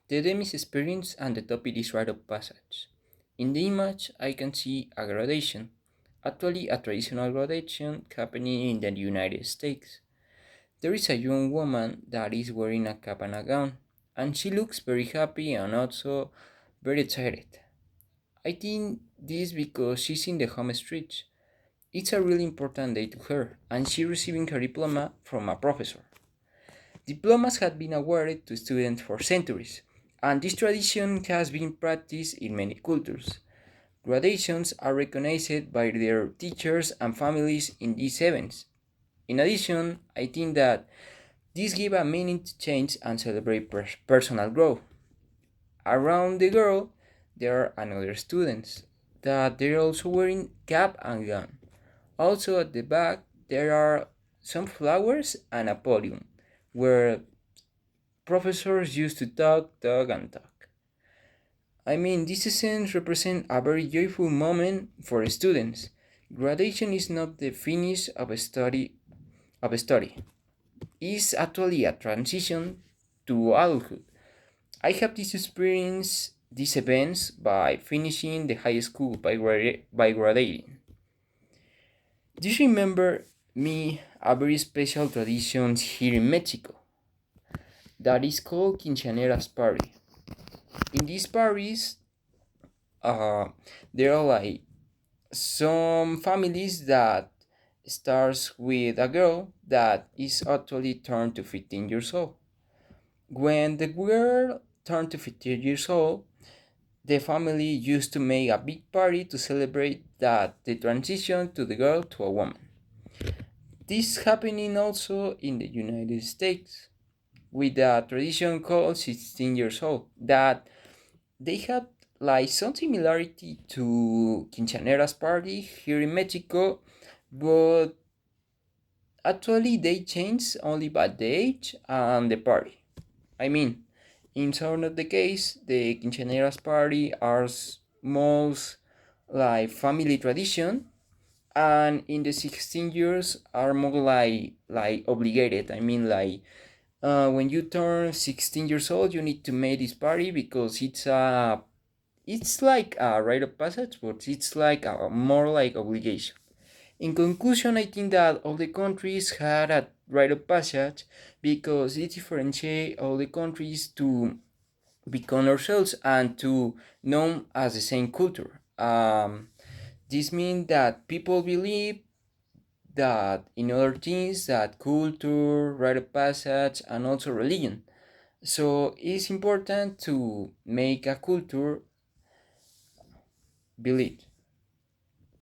The Demis experience and the topic is rite of passage. In the image, I can see a graduation, actually a traditional graduation happening in the United States. There is a young woman that is wearing a cap and a gown, and she looks very happy and also very excited. I think this because she's in the home stretch. It's a really important day to her, and she's receiving her diploma from a professor. Diplomas had been awarded to students for centuries, and this tradition has been practiced in many cultures. Graduations are recognized by their teachers and families in these events. In addition, I think that these give a meaning to change and celebrate personal growth. Around the girl, there are another students that they're also wearing cap and gown. Also at the back, there are some flowers and a podium where professors used to talk, and talk. I mean, these scenes represent a very joyful moment for students. Graduation is not the finish of a study. It's actually a transition to adulthood. I have this experience, these events, by finishing the high school by graduating. Do you remember me a very special tradition here in Mexico that is called Quinceañeras Party? In these parties, uh, there are like some families that starts with a girl that is actually turned to 15 years old. When the girl turned to 15 years old, the family used to make a big party to celebrate that the transition to the girl to a woman. This happening also in the United States with a tradition called 16 years old that they have like some similarity to Quinceañeras party here in Mexico, but actually they change only by the age and the party. I mean, in some of the case, the Quinceañeras party are most like family tradition, and in the 16 years are more like obligated. I mean, like when you turn 16 years old, you need to make this party because it's like a rite of passage, but it's like a more like obligation. In conclusion, I think that all the countries had a rite of passage because it differentiates all the countries to become ourselves and to know as the same culture. This means that people believe that in other things that culture, rite of passage, and also religion. So it's important to make a culture believe.